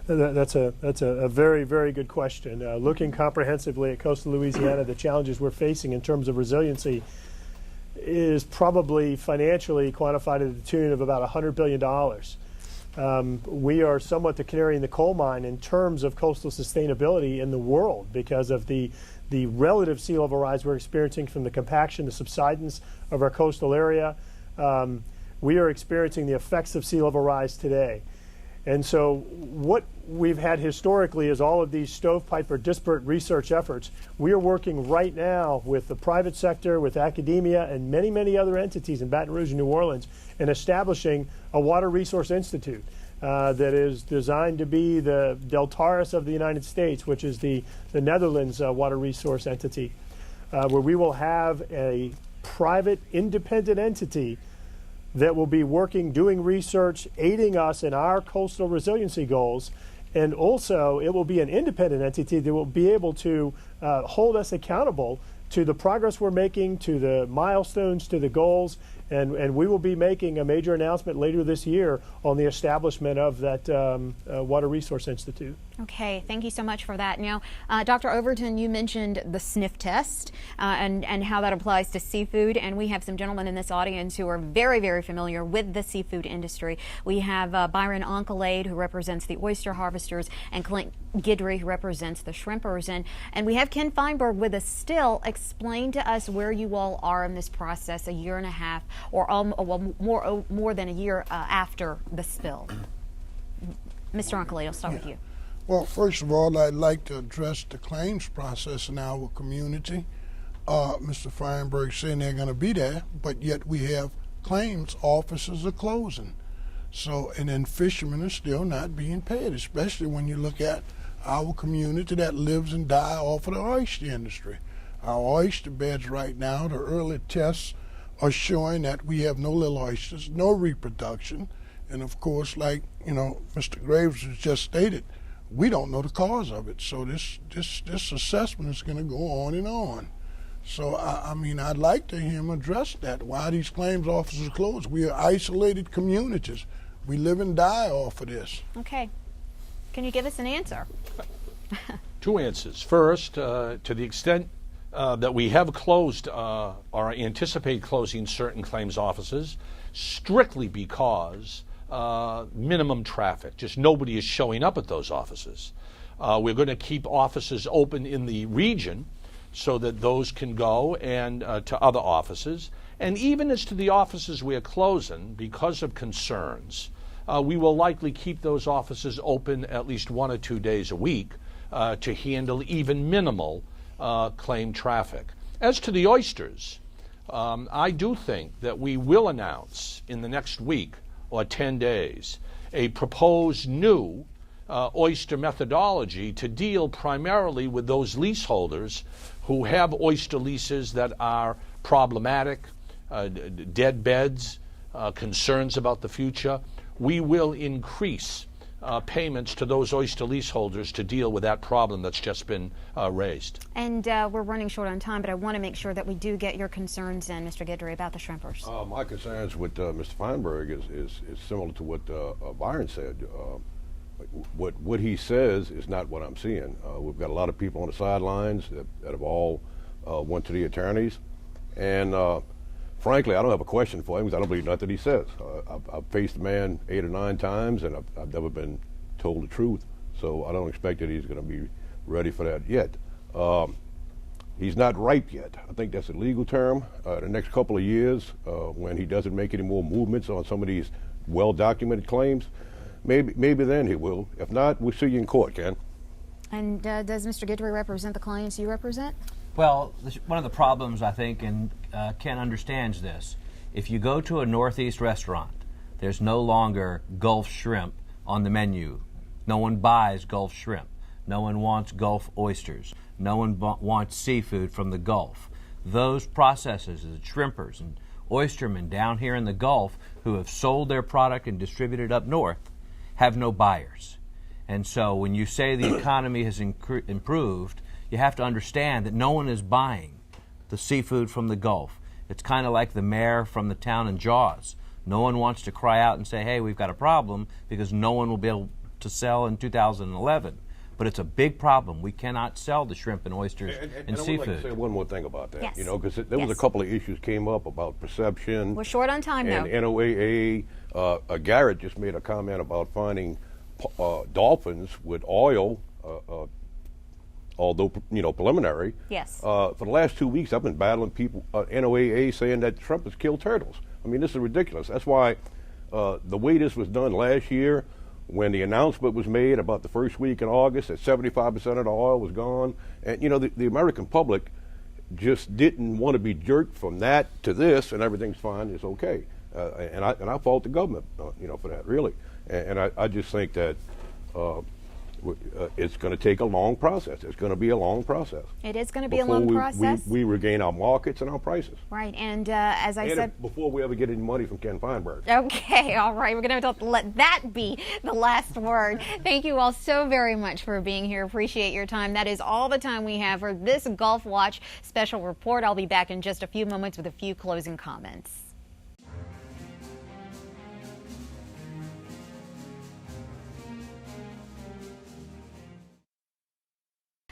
That's a very, very good question. Looking comprehensively at coastal Louisiana, the challenges we're facing in terms of resiliency is probably financially quantified at the tune of about $100 billion. We are somewhat the canary in the coal mine in terms of coastal sustainability in the world because of the relative sea level rise we're experiencing from the compaction, the subsidence of our coastal area. We are experiencing the effects of sea level rise today. And so what we've had historically is all of these stovepipe or disparate research efforts. We are working right now with the private sector, with academia, and many, many other entities in Baton Rouge and New Orleans in establishing a Water Resource Institute that is designed to be the Deltaris of the United States, which is the Netherlands water resource entity, where we will have a private independent entity that will be working, doing research, aiding us in our coastal resiliency goals. And also, it will be an independent entity that will be able to hold us accountable to the progress we're making, to the milestones, to the goals. And we will be making a major announcement later this year on the establishment of that Water Resource Institute. Okay, thank you so much for that. Now, Dr. Overton, you mentioned the sniff test and how that applies to seafood, and we have some gentlemen in this audience who are very, very familiar with the seafood industry. We have Byron Oncolade, who represents the oyster harvesters, and Clint Guidry, who represents the shrimpers, and we have Ken Feinberg with us still. Explain to us where you all are in this process a year and a half, or more than a year after the spill. Mr. Oncolade, I'll start with you. Well, first of all, I'd like to address the claims process in our community. Mr. Feinberg saying they're going to be there, but yet we have claims offices are closing. So, and then fishermen are still not being paid, especially when you look at our community that lives and dies off of the oyster industry. Our oyster beds right now, the early tests are showing that we have no little oysters, no reproduction. And of course, like, Mr. Graves has just stated, we don't know the cause of it. So this assessment is going to go on and on. So, I mean, I'd like to hear him address that. Why these claims offices are closed? We are isolated communities. We live and die off of this. Okay. Can you give us an answer? Two answers. First, to the extent that we have closed or anticipate closing certain claims offices, strictly because minimum traffic, just nobody is showing up at those offices. We're going to keep offices open in the region so that those can go and to other offices. And even as to the offices we are closing, because of concerns, we will likely keep those offices open at least 1 or 2 days a week to handle even minimal claim traffic. As to the oysters, I do think that we will announce in the next week or 10 days a proposed new oyster methodology to deal primarily with those leaseholders who have oyster leases that are problematic, dead beds, concerns about the future. We will increase payments to those oyster leaseholders to deal with that problem that's just been raised. And we're running short on time, but I want to make sure that we do get your concerns in, Mr. Guidry, about the shrimpers. My concerns with Mr. Feinberg is similar to what Byron said. What he says is not what I'm seeing. We've got a lot of people on the sidelines that have all went to the attorneys, and frankly, I don't have a question for him because I don't believe nothing he says. I've faced the man 8 or 9 times, and I've never been told the truth. So I don't expect that he's going to be ready for that yet. He's not ripe yet. I think that's a legal term. The next couple of years, when he doesn't make any more movements on some of these well-documented claims, maybe then he will. If not, we'll see you in court, Ken. And does Mr. Guidry represent the clients you represent? Well, one of the problems, I think, and Ken understands this, if you go to a Northeast restaurant, there's no longer Gulf shrimp on the menu. No one buys Gulf shrimp. No one wants Gulf oysters. No one wants seafood from the Gulf. Those processors, the shrimpers and oystermen down here in the Gulf who have sold their product and distributed up north have no buyers. And so when you say the economy has improved, you have to understand that no one is buying the seafood from the Gulf. It's kind of like the mayor from the town in Jaws. No one wants to cry out and say, hey, we've got a problem, because no one will be able to sell in 2011. But it's a big problem. We cannot sell the shrimp and oysters and seafood. I would like to say one more thing about that. Yes. You know, because there was a couple of issues came up about perception. We're short on time, and though. NOAA. Garret just made a comment about finding dolphins with oil, although preliminary. Yes. For the last 2 weeks, I've been battling people, NOAA, saying that Trump has killed turtles. I mean, this is ridiculous. That's why the way this was done last year, when the announcement was made about the first week in August that 75% of the oil was gone, and the American public just didn't want to be jerked from that to this, and everything's fine, it's okay. And I fault the government, for that, really. And I just think that it's going to take a long process. It's going to be a long process. It is going to be a long process. We regain our markets and our prices. Right, and as I said, before we ever get any money from Ken Feinberg. Okay, all right. We're going to have to let that be the last word. Thank you all so very much for being here. Appreciate your time. That is all the time we have for this GulfWatch special report. I'll be back in just a few moments with a few closing comments.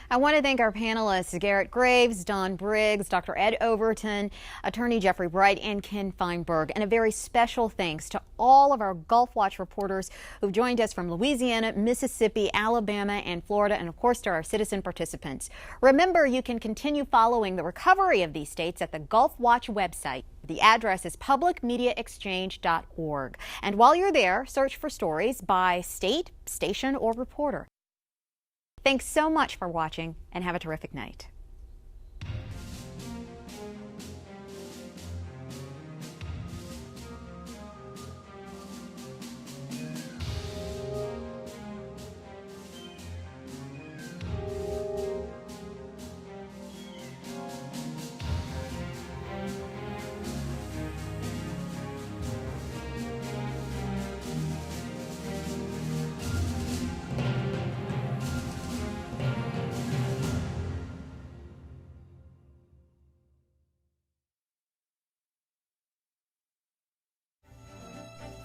I want to thank our panelists, Garret Graves, Don Briggs, Dr. Ed Overton, Attorney Jeffrey Breight, and Ken Feinberg. And a very special thanks to all of our GulfWatch reporters who've joined us from Louisiana, Mississippi, Alabama, and Florida, and of course to our citizen participants. Remember, you can continue following the recovery of these states at the GulfWatch website. The address is publicmediaexchange.org. And while you're there, search for stories by state, station, or reporter. Thanks so much for watching, and have a terrific night.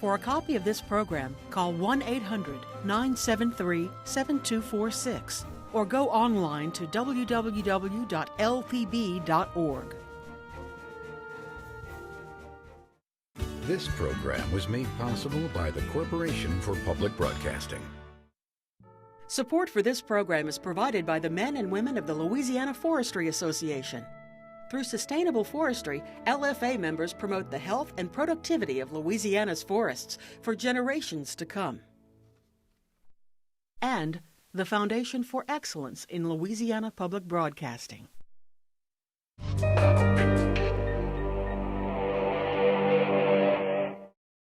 For a copy of this program, call 1-800-973-7246 or go online to www.lpb.org. This program was made possible by the Corporation for Public Broadcasting. Support for this program is provided by the men and women of the Louisiana Forestry Association. Through sustainable forestry, LFA members promote the health and productivity of Louisiana's forests for generations to come. And the Foundation for Excellence in Louisiana Public Broadcasting.